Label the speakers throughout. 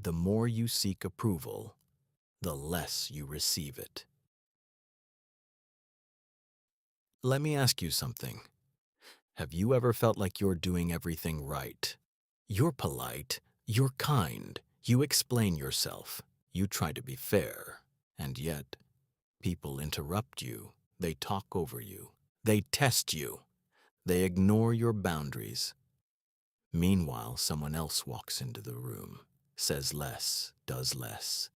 Speaker 1: The more you seek approval, the less you receive it. Let me ask you something. Have you ever felt like you're doing everything right? You're polite, you're kind, you explain yourself, you try to be fair, and yet people interrupt you, they talk over you, they test you, they ignore your boundaries. Meanwhile, someone else walks into the room, says less, does less,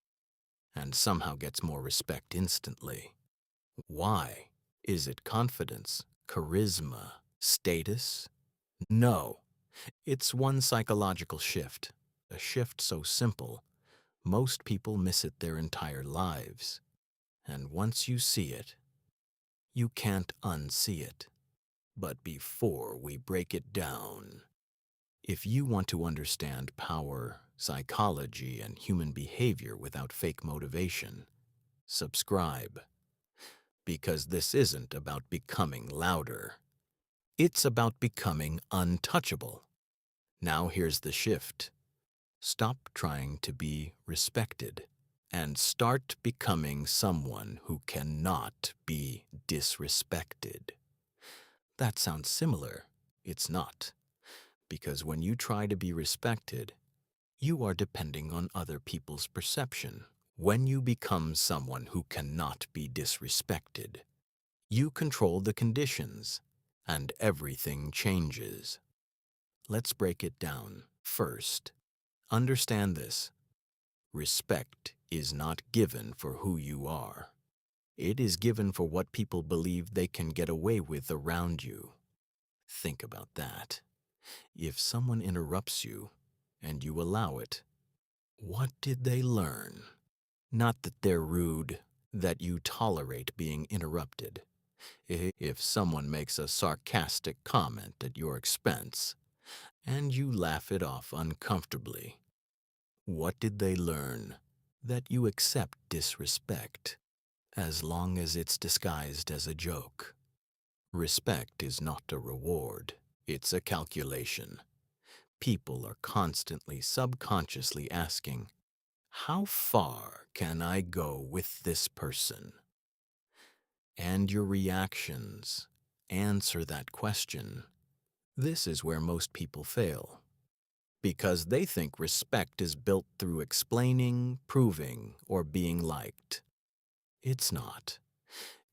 Speaker 1: and somehow gets more respect instantly. Why? Is it confidence, charisma, status? No, it's one psychological shift. A shift so simple, most people miss it their entire lives. And once you see it, you can't unsee it. But before we break it down, if you want to understand power, psychology, and human behavior without fake motivation, subscribe. Because this isn't about becoming louder. It's about becoming untouchable. Now here's the shift. Stop trying to be respected and start becoming someone who cannot be disrespected. That sounds similar. It's not. Because when you try to be respected, you are depending on other people's perception. When you become someone who cannot be disrespected, you control the conditions, and everything changes. Let's break it down. First, understand this. Respect is not given for who you are. It is given for what people believe they can get away with around you. Think about that. If someone interrupts you, and you allow it, what did they learn? Not that they're rude, that you tolerate being interrupted. If someone makes a sarcastic comment at your expense, and you laugh it off uncomfortably, what did they learn? That you accept disrespect, as long as it's disguised as a joke. Respect is not a reward, it's a calculation. People are constantly subconsciously asking, how far can I go with this person? And your reactions answer that question. This is where most people fail, because they think respect is built through explaining, proving, or being liked. It's not.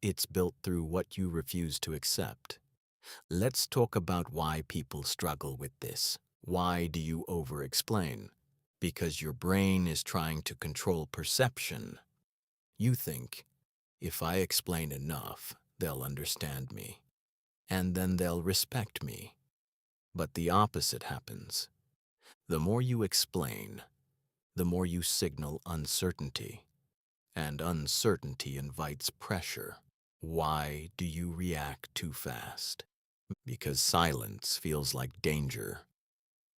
Speaker 1: It's built through what you refuse to accept. Let's talk about why people struggle with this. Why do you over-explain? Because your brain is trying to control perception. You think, if I explain enough, they'll understand me, and then they'll respect me. But the opposite happens. The more you explain, the more you signal uncertainty, and uncertainty invites pressure. Why do you react too fast? Because silence feels like danger.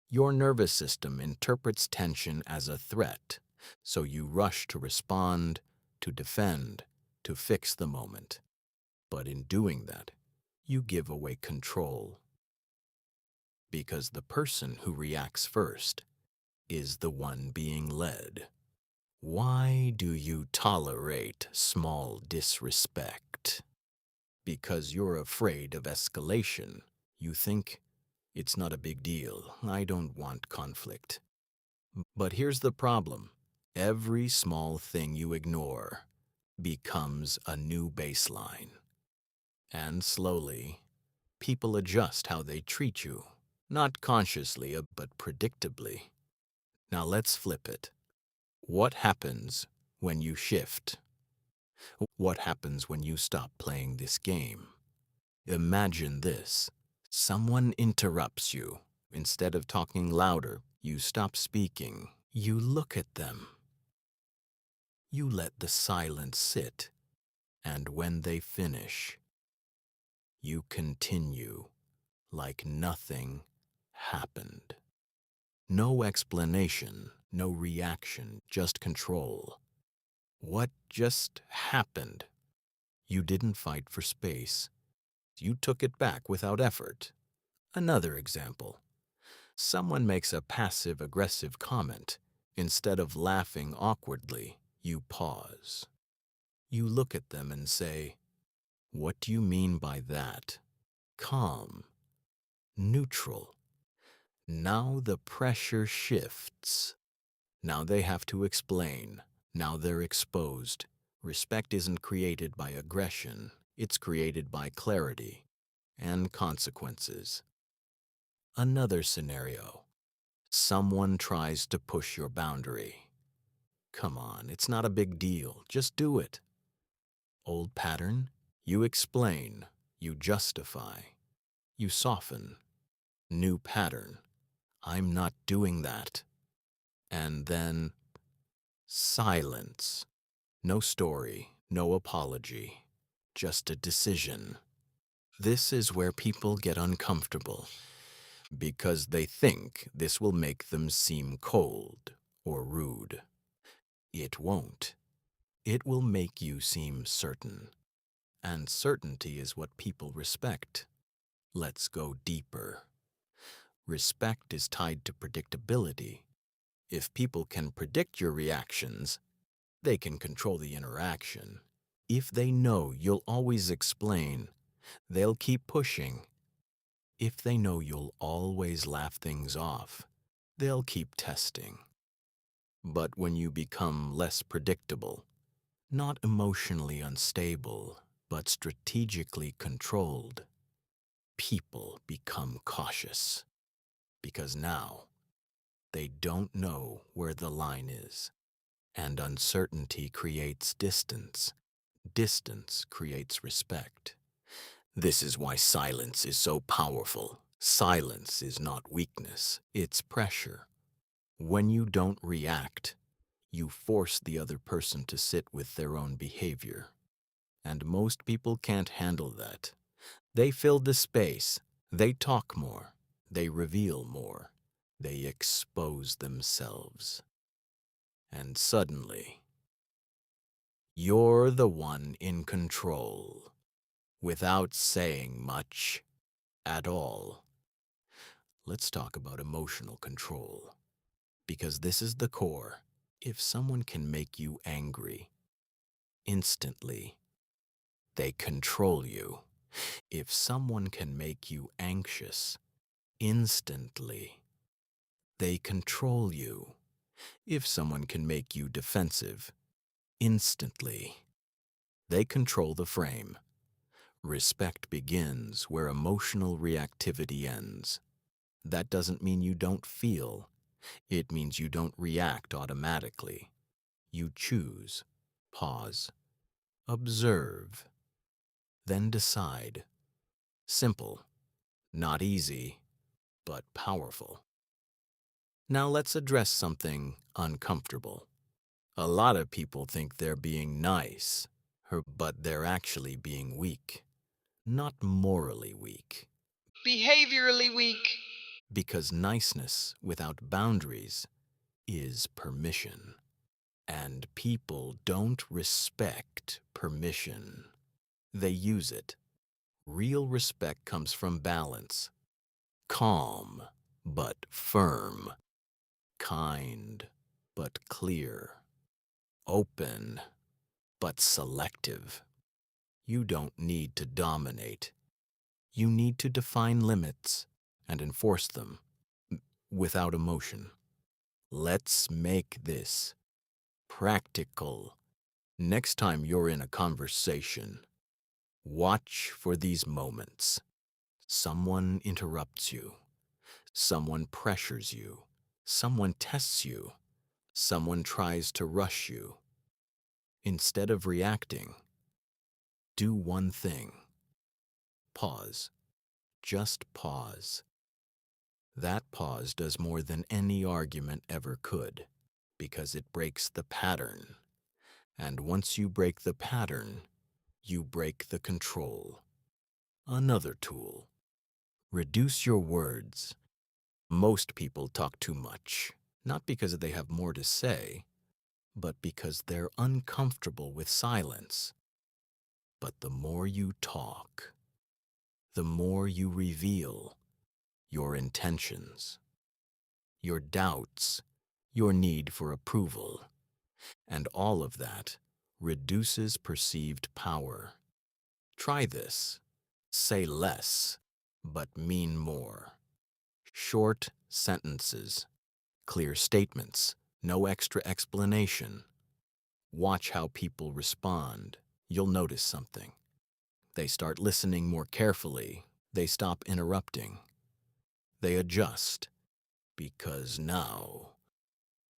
Speaker 1: Your nervous system interprets tension as a threat, so you rush to respond, to defend, to fix the moment. But in doing that, you give away control. Because the person who reacts first is the one being led. Why do you tolerate small disrespect? Because you're afraid of escalation. You think, it's not a big deal, I don't want conflict. But here's the problem. Every small thing you ignore becomes a new baseline. And slowly, people adjust how they treat you, not consciously, but predictably. Now let's flip it. What happens when you shift? What happens when you stop playing this game? Imagine this. Someone interrupts you. Instead of talking louder, you stop speaking. You look at them. You let the silence sit. And when they finish, you continue like nothing happened. No explanation, no reaction, just control. What just happened? You didn't fight for space. You took it back without effort. Another example. Someone makes a passive-aggressive comment. Instead of laughing awkwardly, you pause. You look at them and say, "What do you mean by that?" Calm, neutral. Now the pressure shifts. Now they have to explain. Now they're exposed. Respect isn't created by aggression, it's created by clarity and consequences. Another scenario. Someone tries to push your boundary. Come on, it's not a big deal. Just do it. Old pattern? You explain. You justify. You soften. New pattern. I'm not doing that. And then silence. No story, no apology, just a decision. This is where people get uncomfortable because they think this will make them seem cold or rude. It won't. It will make you seem certain. And certainty is what people respect. Let's go deeper. Respect is tied to predictability. If people can predict your reactions, they can control the interaction. If they know you'll always explain, they'll keep pushing. If they know you'll always laugh things off, they'll keep testing. But when you become less predictable, not emotionally unstable, but strategically controlled, people become cautious. Because now, they don't know where the line is. And uncertainty creates distance. Distance creates respect. This is why silence is so powerful. Silence is not weakness, it's pressure. When you don't react, you force the other person to sit with their own behavior. And most people can't handle that. They fill the space. They talk more. They reveal more. They expose themselves. And suddenly, you're the one in control, without saying much at all. Let's talk about emotional control, because this is the core. If someone can make you angry, instantly, they control you. If someone can make you anxious, instantly, they control you. If someone can make you defensive, instantly, they control the frame. Respect begins where emotional reactivity ends. That doesn't mean you don't feel. It means you don't react automatically. You choose, pause, observe, then decide. Simple, not easy, but powerful. Now let's address something uncomfortable. A lot of people think they're being nice, but they're actually being weak. Not morally weak. Behaviorally weak. Because niceness without boundaries is permission. And people don't respect permission. They use it. Real respect comes from balance. Calm, but firm. Kind, but clear. Open, but selective. You don't need to dominate. You need to define limits and enforce them without emotion. Let's make this practical. Next time you're in a conversation, watch for these moments. Someone interrupts you. Someone pressures you. Someone tests you. Someone tries to rush you. Instead of reacting, do one thing. Pause. Just pause. That pause does more than any argument ever could, because it breaks the pattern. And once you break the pattern, you break the control. Another tool. Reduce your words. Most people talk too much, not because they have more to say, but because they're uncomfortable with silence. But the more you talk, the more you reveal your intentions, your doubts, your need for approval, and all of that reduces perceived power. Try this. Say less, but mean more. Short sentences, clear statements, no extra explanation. Watch how people respond. You'll notice something. They start listening more carefully. They stop interrupting. They adjust, because now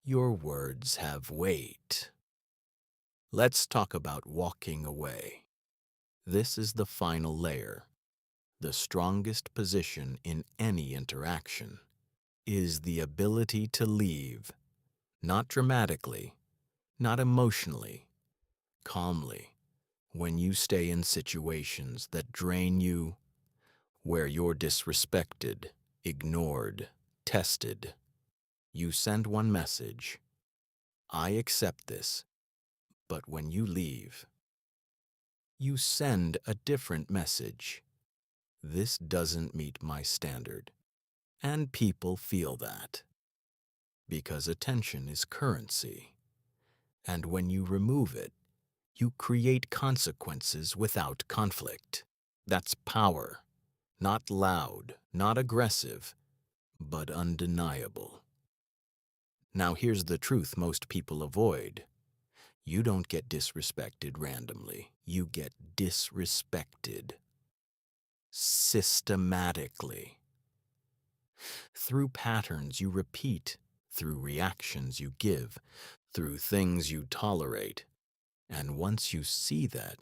Speaker 1: your words have weight. Let's talk about walking away. This is the final layer. The strongest position in any interaction is the ability to leave, not dramatically, not emotionally, calmly. When you stay in situations that drain you, where you're disrespected, ignored, tested, you send one message: I accept this. But when you leave, you send a different message: this doesn't meet my standard. And people feel that, because attention is currency. And when you remove it, you create consequences without conflict. That's power. Not loud, not aggressive, but undeniable. Now here's the truth most people avoid. You don't get disrespected randomly. You get disrespected systematically. Through patterns you repeat, through reactions you give, through things you tolerate. And once you see that,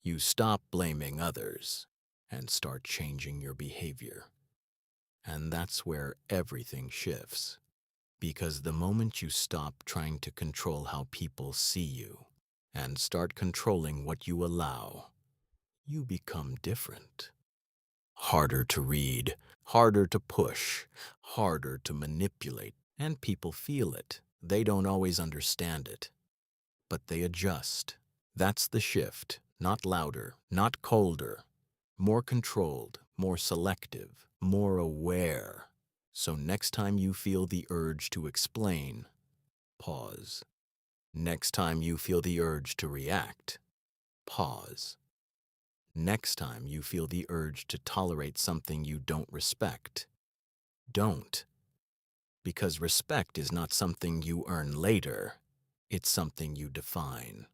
Speaker 1: you stop blaming others and start changing your behavior. And that's where everything shifts. Because the moment you stop trying to control how people see you and start controlling what you allow, you become different. Harder to read, harder to push, harder to manipulate, and people feel it. They don't always understand it, but they adjust. That's the shift. Not louder, not colder, more controlled, more selective, more aware. So next time you feel the urge to explain, pause. Next time you feel the urge to react, pause. Next time you feel the urge to tolerate something you don't respect, don't. Because respect is not something you earn later. It's something you define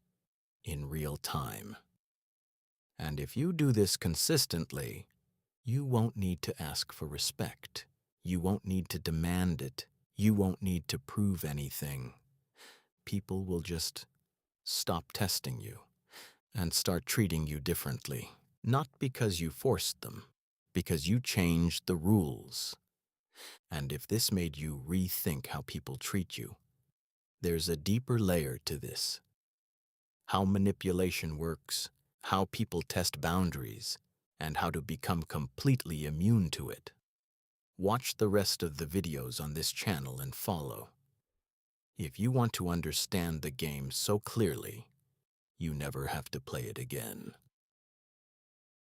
Speaker 1: in real time. And if you do this consistently, you won't need to ask for respect. You won't need to demand it. You won't need to prove anything. People will just stop testing you and start treating you differently. Not because you forced them, because you changed the rules. And if this made you rethink how people treat you, there's a deeper layer to this. How manipulation works, how people test boundaries, and how to become completely immune to it. Watch the rest of the videos on this channel and follow. If you want to understand the game so clearly, you never have to play it again.